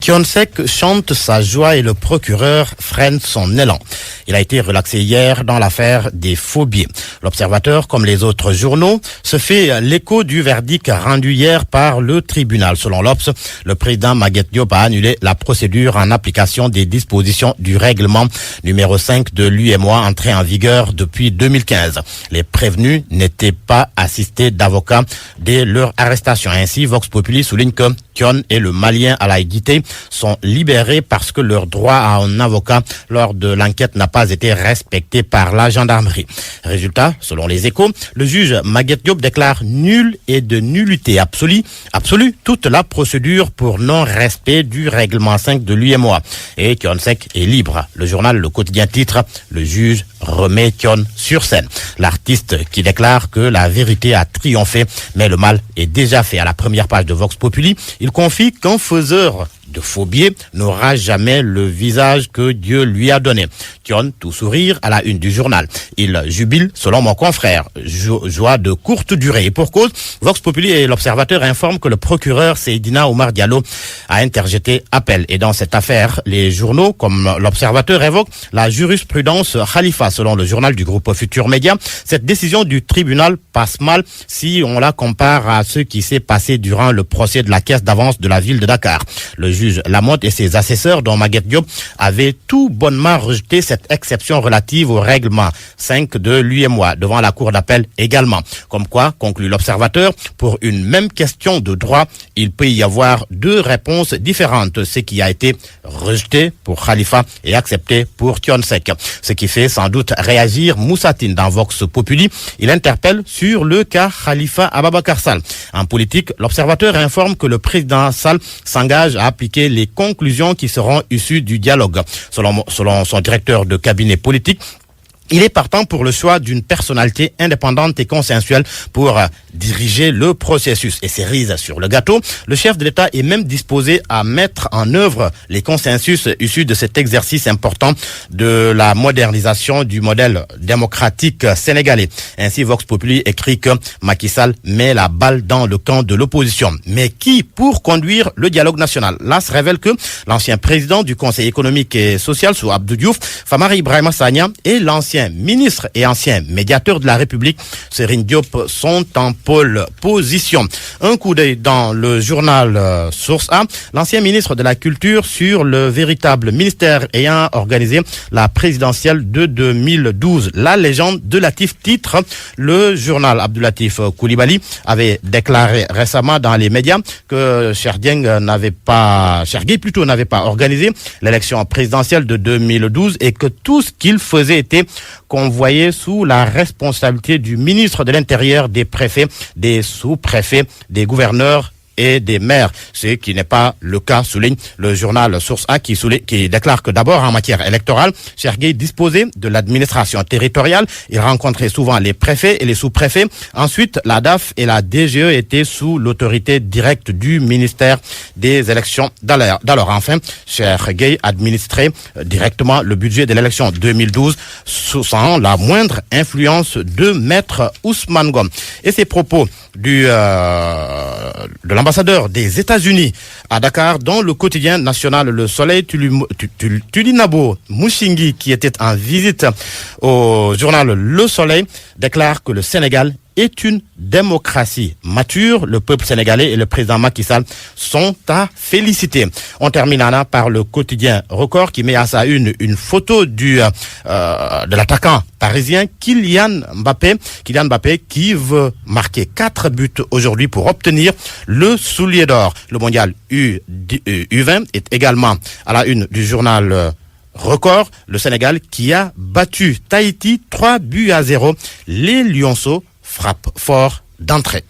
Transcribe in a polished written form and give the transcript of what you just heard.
Thionsek chante sa joie et le procureur freine son élan. Il a été relaxé hier dans l'affaire des faux billets. L'Observateur, comme les autres journaux, se fait l'écho du verdict rendu hier par le tribunal. Selon l'Obs, le président Maguette Diop a annulé la procédure en application des dispositions du règlement numéro 5 de l'UEMOA entré en vigueur depuis 2015. Les prévenus n'étaient pas assistés d'avocats dès leur arrestation. Ainsi, Vox Populi souligne que Thion et le Malien Alaï Guité sont libérés parce que leur droit à un avocat lors de l'enquête n'a pas été respecté par la gendarmerie. Résultat, selon les Échos, le juge Maguette Diop déclare nul et de nullité absolue toute la procédure pour non-respect du règlement 5 de l'UEMOA. Et Thionsek est libre. Le journal Le Quotidien titre « Le juge remet Thion sur scène ». L'artiste qui déclare que la vérité a triomphé, mais le mal est déjà fait. À la première page de Vox Populi, il confie qu'un faiseur de faux billets n'aura jamais le visage que Dieu lui a donné. Thion, tout sourire, à la une du journal. Il jubile, selon mon confrère. Joie de courte durée. Et pour cause, Vox Populi et l'Observateur informent que le procureur Seydina Oumar Diallo a interjeté appel. Et dans cette affaire, les journaux, comme l'Observateur, évoquent la jurisprudence Khalifa. Selon le journal du groupe Futur Média, cette décision du tribunal passe mal si on la compare à ce qui s'est passé durant le procès de la caisse d'avance de la ville de Dakar. Le juge Lamotte et ses assesseurs, dont Maguette Diop, avaient tout bonnement rejeté cette exception relative au règlement 5 de l'UEMOA devant la cour d'appel également. Comme quoi, conclut l'Observateur, pour une même question de droit, il peut y avoir deux réponses différentes, ce qui a été rejeté pour Khalifa et accepté pour Thionsek. Ce qui fait sans doute réagir Moussatine dans Vox Populi. Il interpelle sur le cas Khalifa Ababakar Sall. En politique, l'Observateur informe que le président Sall s'engage à appliquer les conclusions qui seront issues du dialogue. Selon son directeur de cabinet politique, il est partant pour le choix d'une personnalité indépendante et consensuelle pour diriger le processus. Et cerise sur le gâteau, le chef de l'État est même disposé à mettre en œuvre les consensus issus de cet exercice important de la modernisation du modèle démocratique sénégalais. Ainsi, Vox Populi écrit que Macky Sall met la balle dans le camp de l'opposition. Mais qui pour conduire le dialogue national? Là se révèle que l'ancien président du Conseil économique et social sous Abdou Diouf, Famara Ibrahima Sagna, et l'ancien ministre et ancien médiateur de la République, Serigne Diop, sont en pôle position. Un coup d'œil dans le journal Source A, l'ancien ministre de la Culture sur le véritable ministère ayant organisé la présidentielle de 2012. La légende de Latif titre, le journal Abdoulatif Coulibaly avait déclaré récemment dans les médias que Cheikh Dieng n'avait pas organisé l'élection présidentielle de 2012 et que tout ce qu'il faisait était convoyé sous la responsabilité du ministre de l'Intérieur, des préfets, des sous-préfets, des gouverneurs et des maires, ce qui n'est pas le cas, souligne le journal Source A qui déclare que d'abord en matière électorale, Cheikh Gueye disposait de l'administration territoriale, il rencontrait souvent les préfets et les sous-préfets, ensuite la DAF et la DGE étaient sous l'autorité directe du ministère des élections d'alors. Enfin, Cheikh Gueye administrait directement le budget de l'élection 2012 sans la moindre influence de Maître Ousmane Ngom. Et ces propos de l'ambassadeur des États-Unis à Dakar, dans le quotidien national Le Soleil, Tulinabo Mouchingi, qui était en visite au journal Le Soleil, déclare que le Sénégal est une démocratie mature. Le peuple sénégalais et le président Macky Sall sont à féliciter. On termine par le quotidien Record qui met à sa une photo de l'attaquant parisien Kylian Mbappé qui veut marquer 4 buts aujourd'hui pour obtenir le soulier d'or. Le mondial U20 est également à la une du journal Record. Le Sénégal qui a battu Tahiti 3-0. Les Lionceaux frappent fort d'entrée.